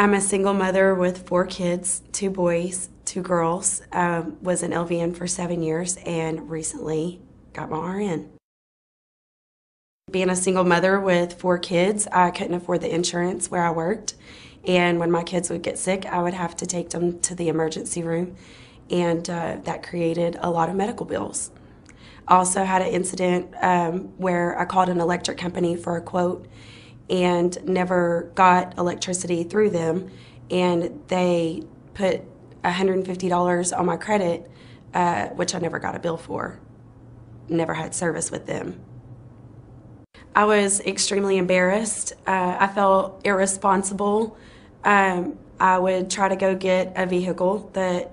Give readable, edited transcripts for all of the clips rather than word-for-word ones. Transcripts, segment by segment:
I'm a single mother with 4 kids, 2 boys, 2 girls. Was an LVN for 7 years and recently got my RN. Being a single mother with 4 kids, I couldn't afford the insurance where I worked. And when my kids would get sick, I would have to take them to the emergency room. And that created a lot of medical bills. I also had an incident where I called an electric company for a quote and never got electricity through them, and they put $150 on my credit, which I never got a bill for. Never had service with them. I was extremely embarrassed. I felt irresponsible. I would try to go get a vehicle that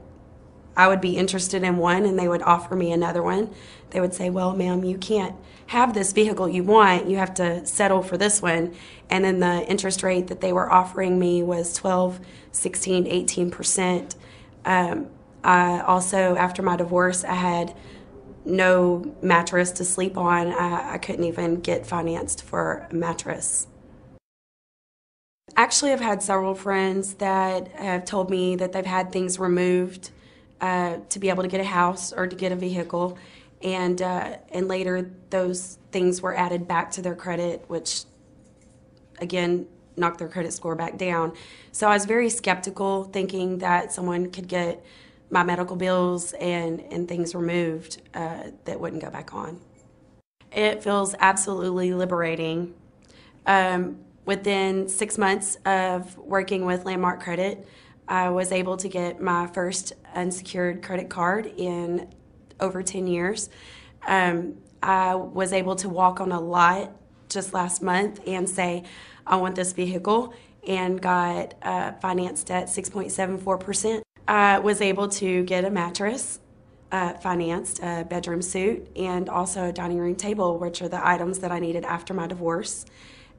I would be interested in one, and they would offer me another one. They would say, well, ma'am, you can't have this vehicle you want. You have to settle for this one. And then the interest rate that they were offering me was 12, 16, 18%. I also, after my divorce, I had no mattress to sleep on. I couldn't even get financed for a mattress. Actually, I've had several friends that have told me that they've had things removed to be able to get a house or to get a vehicle, and later those things were added back to their credit, which again knocked their credit score back down. So I was very skeptical, thinking that someone could get my medical bills and things removed that wouldn't go back on. It feels absolutely liberating. Within 6 months of working with Landmark Credit, I was able to get my first unsecured credit card in over 10 years. I was able to walk on a lot just last month and say, I want this vehicle, and got financed at 6.74%. I was able to get a mattress financed, a bedroom suite, and also a dining room table, which are the items that I needed after my divorce.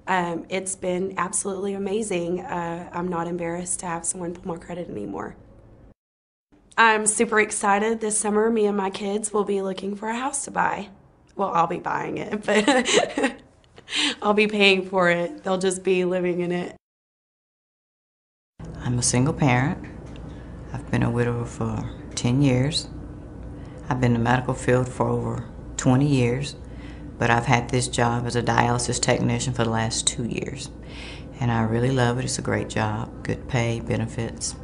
It's been absolutely amazing. I'm not embarrassed to have someone pull my credit anymore. I'm super excited. This summer, me and my kids will be looking for a house to buy. Well, I'll be buying it, but I'll be paying for it. They'll just be living in it. I'm a single parent. I've been a widower for 10 years. I've been in the medical field for over 20 years. But I've had this job as a dialysis technician for the last 2 years. And I really love it. It's a great job, good pay, benefits.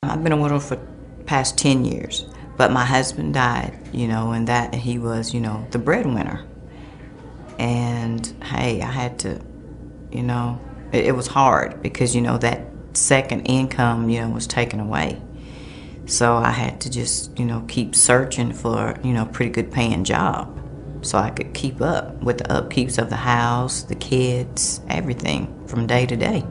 I've been a widow for the past 10 years. But my husband died, and that he was, the breadwinner. And hey, I had to, it was hard because, that second income, was taken away. So I had to just, keep searching for, a pretty good paying job, so I could keep up with the upkeeps of the house, the kids, everything from day to day.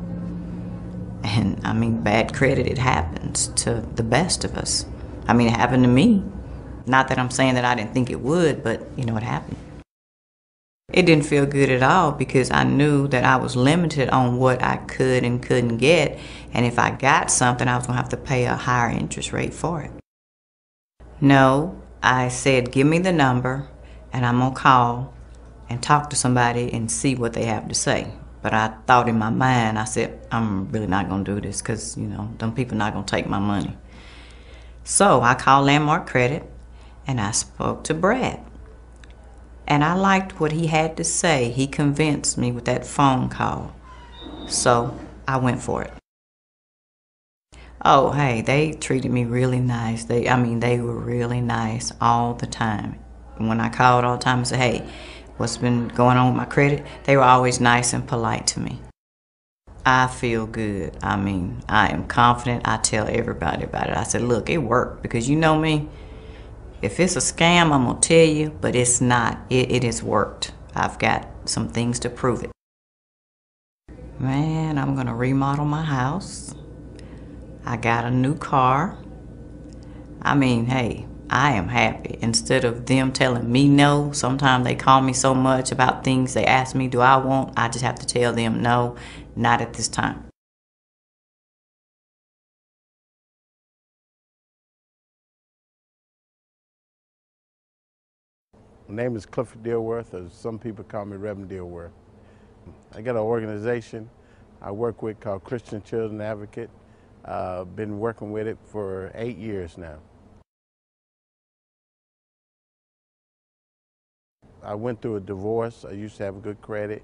And bad credit, it happens to the best of us. It happened to me. Not that I'm saying that I didn't think it would, but it happened. It didn't feel good at all because I knew that I was limited on what I could and couldn't get. And if I got something, I was gonna have to pay a higher interest rate for it. No, I said, give me the number, and I'm gonna call and talk to somebody and see what they have to say. But I thought in my mind, I said, I'm really not gonna do this because, them people not gonna take my money. So I called Landmark Credit and I spoke to Brad. And I liked what he had to say. He convinced me with that phone call. So I went for it. Oh, hey, they treated me really nice. They were really nice all the time. When I called all the time and said, hey, what's been going on with my credit? They were always nice and polite to me. I feel good. I am confident. I tell everybody about it. I said, look, it worked because you know me. If it's a scam, I'm going to tell you, but it's not. It has worked. I've got some things to prove it. Man, I'm going to remodel my house. I got a new car. Hey, I am happy. Instead of them telling me no, sometimes they call me so much about things they ask me, do I want? I just have to tell them no, not at this time. My name is Clifford Dilworth, or some people call me Reverend Dilworth. I got an organization I work with called Christian Children Advocate. Been working with it for 8 years now. I went through a divorce. I used to have good credit.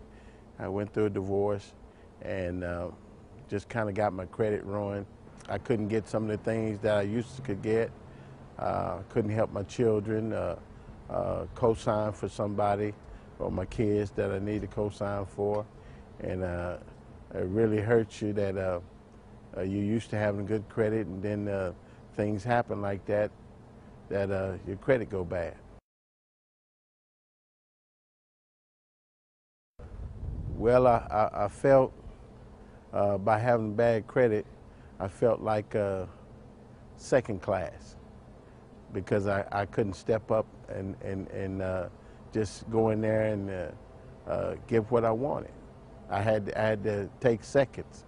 I went through a divorce and just kind of got my credit ruined. I couldn't get some of the things that I used to could get. Couldn't help my children, co-sign for somebody or my kids that I need to co-sign for. And it really hurts you that you're used to having good credit and then things happen like that, your credit go bad. Well, I felt by having bad credit, I felt like second class because I couldn't step up and just go in there and give what I wanted. I had to take seconds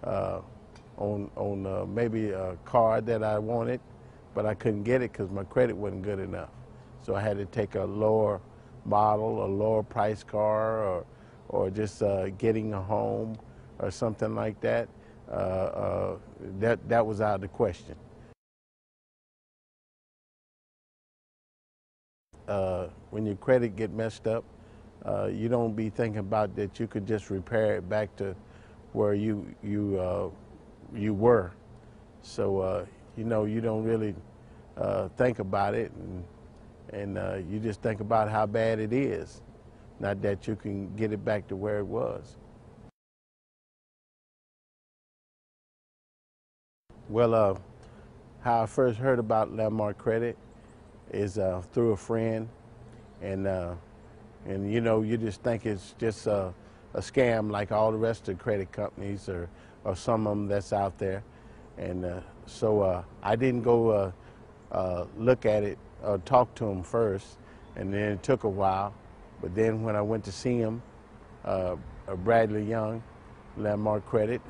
on maybe a car that I wanted, but I couldn't get it because my credit wasn't good enough. So I had to take a lower model, a lower price car, or just getting a home or something like that. That was out of the question. When your credit get messed up, you don't be thinking about that you could just repair it back to where you were. So you know, you don't really think about it, and you just think about how bad it is, not that you can get it back to where it was. Well, how I first heard about Landmark Credit is through a friend, and you know, you just think it's just a scam like all the rest of the credit companies or some of them that's out there. And so I didn't go look at it or talk to him first, and then it took a while. But then when I went to see him, Bradley Young, Landmark Credit,